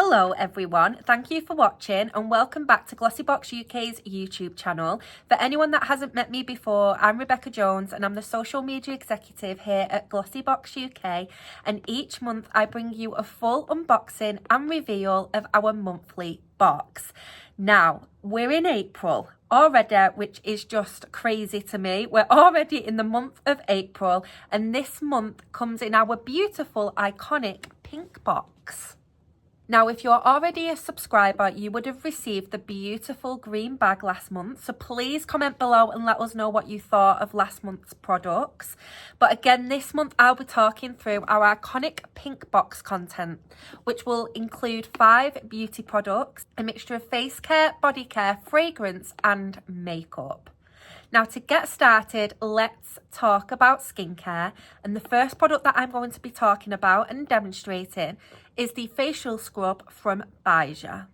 Hello everyone, thank you for watching and welcome back to Glossybox UK's YouTube channel. For anyone that hasn't met me before, I'm Rebecca Jones and I'm the social media executive here at Glossybox UK, and each month I bring you a full unboxing and reveal of our monthly box. Now, we're in April already, which is just crazy to me. We're already in the month of April and this month comes in our beautiful, iconic pink box. Now, if you're already a subscriber, you would have received the beautiful green bag last month. So please comment below and let us know what you thought of last month's products. But again, this month I'll be talking through our iconic pink box content, which will include 5 beauty products, a mixture of face care, body care, fragrance and makeup. Now, to get started, let's talk about skincare. And the first product that I'm going to be talking about and demonstrating is the facial scrub from Baija.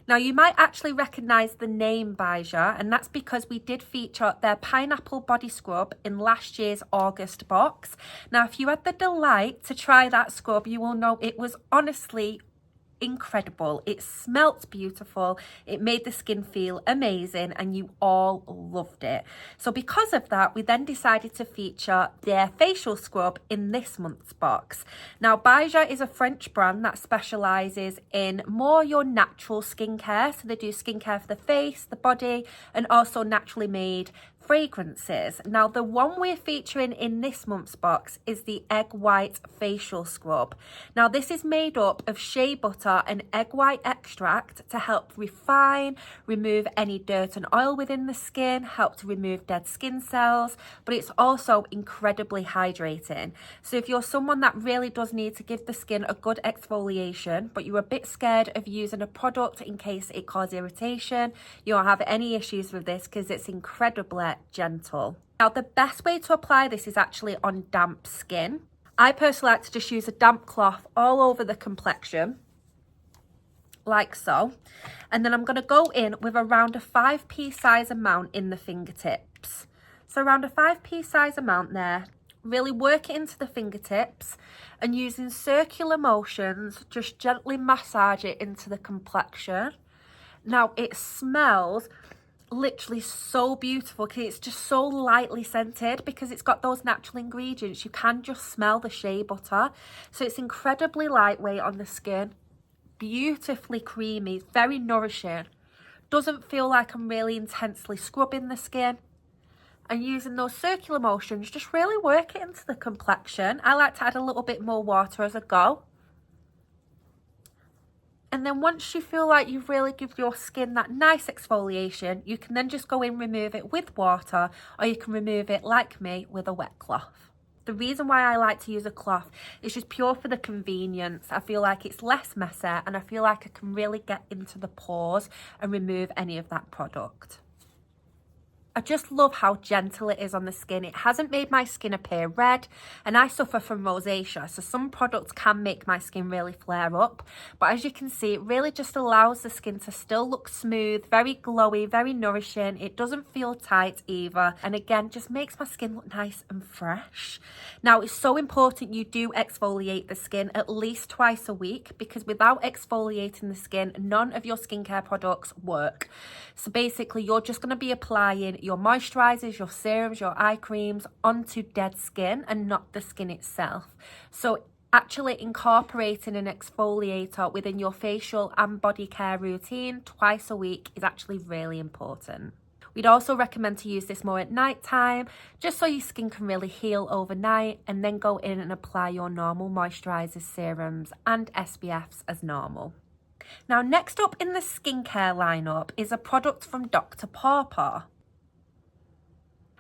Now, you might actually recognise the name Baija, and that's because we did feature their pineapple body scrub in last year's August box. Now, if you had the delight to try that scrub, you will know it was honestly incredible. It smelt beautiful, it made the skin feel amazing, and you all loved it. So because of that, we then decided to feature their facial scrub in this month's box. Now, Baija is a French brand that specializes in more your natural skincare. So they do skincare for the face, the body, and also naturally made fragrances. Now, the one we're featuring in this month's box is the egg white facial scrub. Now, this is made up of shea butter and egg white extract to help refine, remove any dirt and oil within the skin, help to remove dead skin cells, but it's also incredibly hydrating. So if you're someone that really does need to give the skin a good exfoliation, but you're a bit scared of using a product in case it causes irritation, you won't have any issues with this because it's incredibly gentle. Now, the best way to apply this is actually on damp skin. I personally like to just use a damp cloth all over the complexion, like so. And then I'm going to go in with around a 5p size amount in the fingertips. So around a 5p size amount there. Really work it into the fingertips and using circular motions, just gently massage it into the complexion. Now, it smells literally so beautiful because it's just so lightly scented because it's got those natural ingredients. You can just smell the shea butter, so it's incredibly lightweight on the skin, beautifully creamy, very nourishing, doesn't feel like I'm really intensely scrubbing the skin, and using those circular motions just really work it into the complexion. I like to add a little bit more water as I go. And then once you feel like you've really given your skin that nice exfoliation, you can then just go in, remove it with water, or you can remove it like me with a wet cloth. The reason why I like to use a cloth is just pure for the convenience. I feel like it's less messy and I feel like I can really get into the pores and remove any of that product. I just love how gentle it is on the skin. It hasn't made my skin appear red, and I suffer from rosacea, so some products can make my skin really flare up. But as you can see, it really just allows the skin to still look smooth, very glowy, very nourishing. It doesn't feel tight either, and again, just makes my skin look nice and fresh. Now, it's so important you do exfoliate the skin at least twice a week, because without exfoliating the skin, none of your skincare products work. So basically, you're just going to be applying your moisturizers, your serums, your eye creams onto dead skin and not the skin itself. So actually incorporating an exfoliator within your facial and body care routine twice a week is actually really important. We'd also recommend to use this more at night time, just so your skin can really heal overnight, and then go in and apply your normal moisturizers, serums and SPFs as normal. Now, next up in the skincare lineup is a product from Dr. Pawpaw.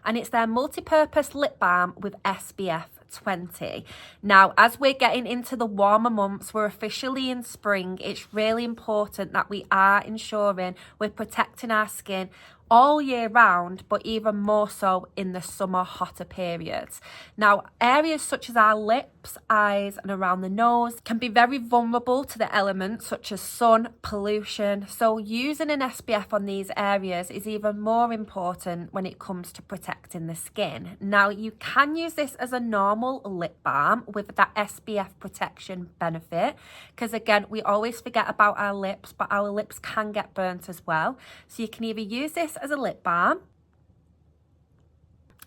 And it's their multi-purpose lip balm with SPF 20. Now, as we're getting into the warmer months, we're officially in spring, it's really important that we are ensuring we're protecting our skin all year round, but even more so in the summer hotter periods. Now, areas such as our lips, eyes and around the nose can be very vulnerable to the elements such as sun, pollution. So using an SPF on these areas is even more important when it comes to protecting the skin. Now, you can use this as a normal lip balm with that SPF protection benefit, because again, we always forget about our lips, but our lips can get burnt as well. So you can either use this as a lip balm.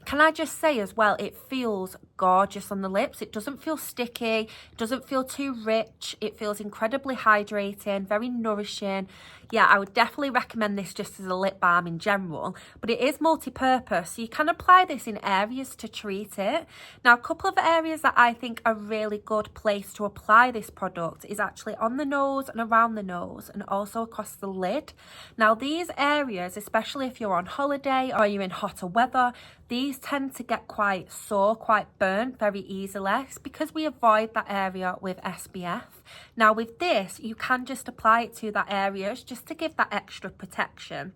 Can I just say as well, it feels gorgeous on the lips. It doesn't feel sticky, it doesn't feel too rich. It feels incredibly hydrating, very nourishing. Yeah, I would definitely recommend this just as a lip balm in general, but it is multi-purpose, so you can apply this in areas to treat it. Now, a couple of areas that I think are a really good place to apply this product is actually on the nose and around the nose, and also across the lid. Now, these areas, especially if you're on holiday or you're in hotter weather, these tend to get quite sore, quite burnt very easily. It's because we avoid that area with SPF. Now with this, you can just apply it to that area just to give that extra protection.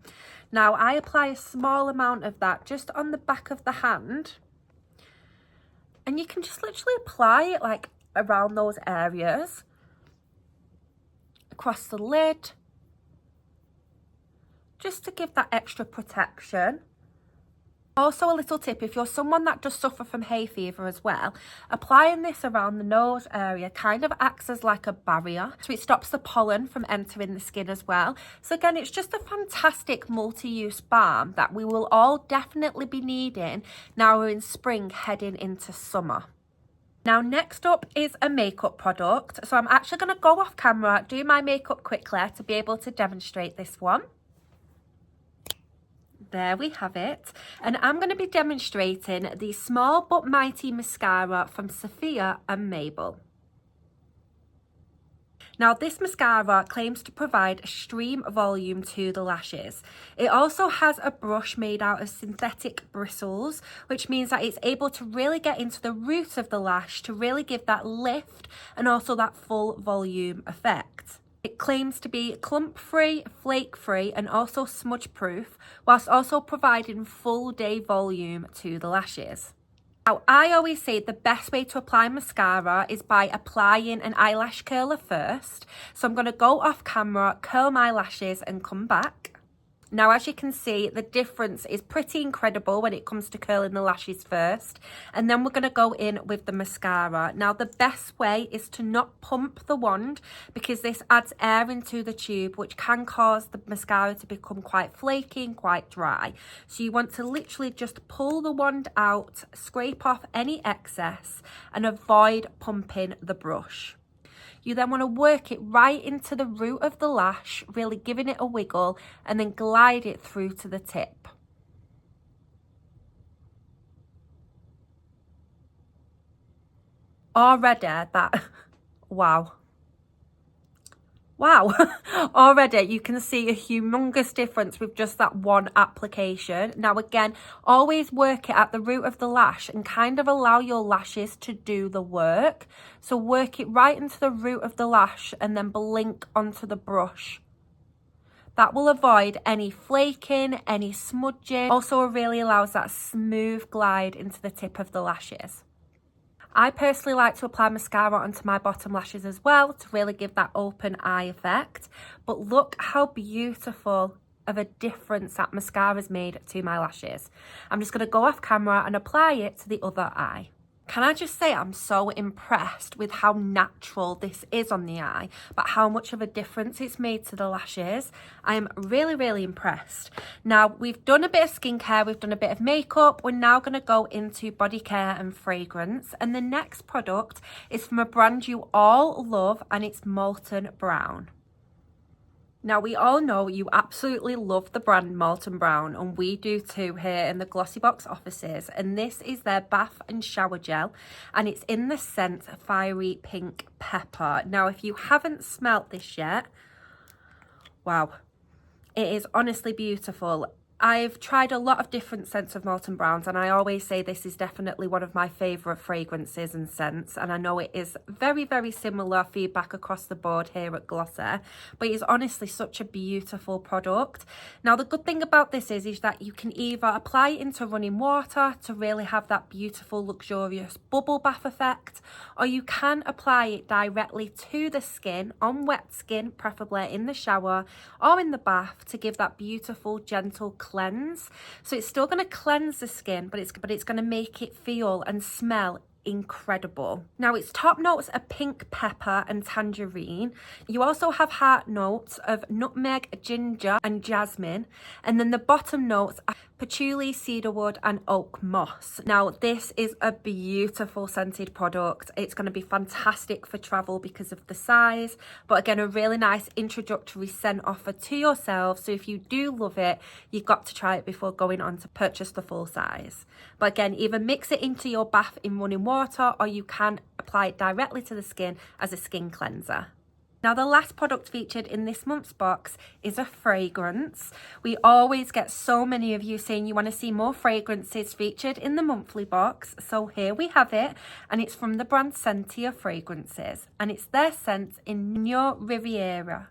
Now I apply a small amount of that just on the back of the hand. And you can just literally apply it like around those areas. Across the lid. Just to give that extra protection. Also, a little tip, if you're someone that does suffer from hay fever as well, applying this around the nose area kind of acts as like a barrier. So it stops the pollen from entering the skin as well. So again, it's just a fantastic multi-use balm that we will all definitely be needing now we're in spring heading into summer. Now, next up is a makeup product. So I'm actually going to go off camera, do my makeup quickly to be able to demonstrate this one. There we have it, and I'm going to be demonstrating the Small But Mighty mascara from Sophia and Mabel. Now, this mascara claims to provide extreme volume to the lashes. It also has a brush made out of synthetic bristles, which means that it's able to really get into the root of the lash to really give that lift and also that full volume effect. It claims to be clump-free, flake-free and also smudge-proof, whilst also providing full day volume to the lashes. Now, I always say the best way to apply mascara is by applying an eyelash curler first. So I'm going to go off camera, curl my lashes and come back. Now, as you can see, the difference is pretty incredible when it comes to curling the lashes first. And then we're going to go in with the mascara. Now, the best way is to not pump the wand because this adds air into the tube, which can cause the mascara to become quite flaky and quite dry. So you want to literally just pull the wand out, scrape off any excess and avoid pumping the brush. You then want to work it right into the root of the lash, really giving it a wiggle and then glide it through to the tip. Already that, wow. Already you can see a humongous difference with just that one application. Now again, always work it at the root of the lash and kind of allow your lashes to do the work. So work it right into the root of the lash and then blink onto the brush. That will avoid any flaking, any smudging. Also really allows that smooth glide into the tip of the lashes. I personally like to apply mascara onto my bottom lashes as well to really give that open eye effect. But look how beautiful of a difference that mascara's made to my lashes. I'm just going to go off camera and apply it to the other eye. Can I just say I'm so impressed with how natural this is on the eye, but how much of a difference it's made to the lashes. I am really impressed. Now, we've done a bit of skincare, we've done a bit of makeup. We're now going to go into body care and fragrance. And the next product is from a brand you all love, and it's Molten Brown. Now, we all know you absolutely love the brand Molten Brown, and we do too here in the Glossybox offices. And this is their bath and shower gel, and it's in the scent Fiery Pink Pepper. Now, if you haven't smelt this yet, wow, it is honestly beautiful. I've tried a lot of different scents of Molten Browns, and I always say this is definitely one of my favourite fragrances and scents, and I know it is very, very similar feedback across the board here at Glossy, but it's honestly such a beautiful product. Now the good thing about this is that you can either apply it into running water to really have that beautiful luxurious bubble bath effect, or you can apply it directly to the skin, on wet skin, preferably in the shower or in the bath, to give that beautiful gentle cleanse. So it's still going to cleanse the skin, but it's going to make it feel and smell incredible. Now its top notes are pink pepper and tangerine. You also have heart notes of nutmeg, ginger and jasmine, and then the bottom notes are patchouli, cedarwood and oak moss. Now this is a beautiful scented product. It's going to be fantastic for travel because of the size, but again a really nice introductory scent offer to yourself. So if you do love it, you've got to try it before going on to purchase the full size. But again, either mix it into your bath in running water, or you can apply it directly to the skin as a skin cleanser. Now the last product featured in this month's box is a fragrance. We always get so many of you saying you want to see more fragrances featured in the monthly box, so here we have it, and it's from the brand Sentia Fragrances, and it's their scent in Neo Riviera.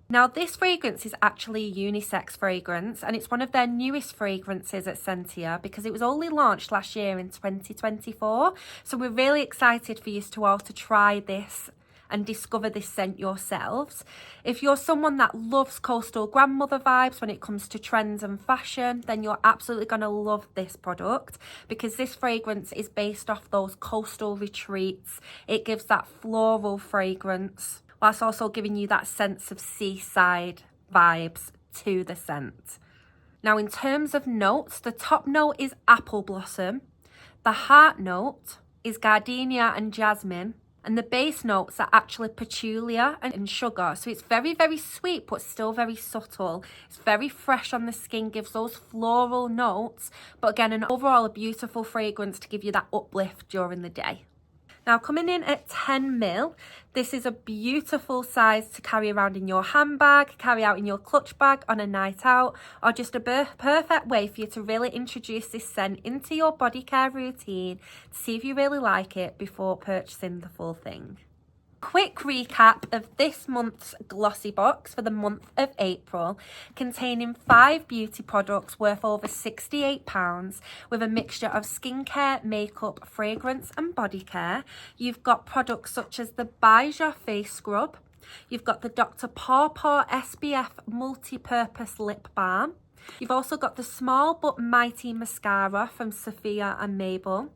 Now this fragrance is actually a unisex fragrance, and it's one of their newest fragrances at Sentia because it was only launched last year in 2024. So we're really excited for you to all to try this and discover this scent yourselves. If you're someone that loves coastal grandmother vibes when it comes to trends and fashion, then you're absolutely going to love this product because this fragrance is based off those coastal retreats. It gives that floral fragrance whilst also giving you that sense of seaside vibes to the scent. Now in terms of notes, the top note is apple blossom, the heart note is gardenia and jasmine, and the base notes are actually patchouli and sugar. So it's very, very sweet, but still very subtle. It's very fresh on the skin, gives those floral notes, but again, an overall a beautiful fragrance to give you that uplift during the day. Now coming in at 10 ml, this is a beautiful size to carry around in your handbag, carry out in your clutch bag on a night out, or just a perfect way for you to really introduce this scent into your body care routine to see if you really like it before purchasing the full thing. Quick recap of this month's Glossybox for the month of April, containing 5 beauty products worth over £68 with a mixture of skincare, makeup, fragrance and body care. You've got products such as the Baija face scrub, you've got the Dr. Paw SPF multi-purpose lip balm, you've also got the Small But Mighty mascara from Sophia and Mabel.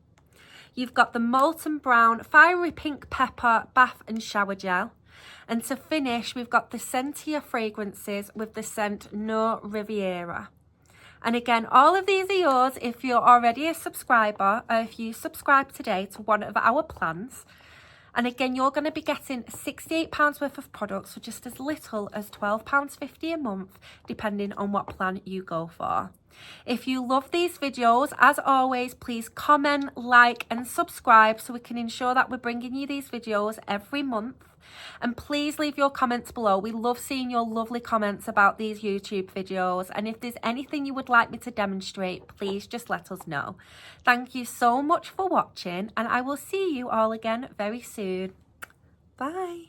You've got the Molten Brown Fiery Pink Pepper Bath and Shower Gel. And to finish, we've got the Sentia Fragrances with the scent No Riviera. And again, all of these are yours if you're already a subscriber or if you subscribe today to one of our plans. And again, you're going to be getting £68 worth of products for just as little as £12.50 a month, depending on what plan you go for. If you love these videos, as always, please comment, like and subscribe so we can ensure that we're bringing you these videos every month. And please leave your comments below. We love seeing your lovely comments about these YouTube videos. And if there's anything you would like me to demonstrate, please just let us know. Thank you so much for watching, and I will see you all again very soon. Bye.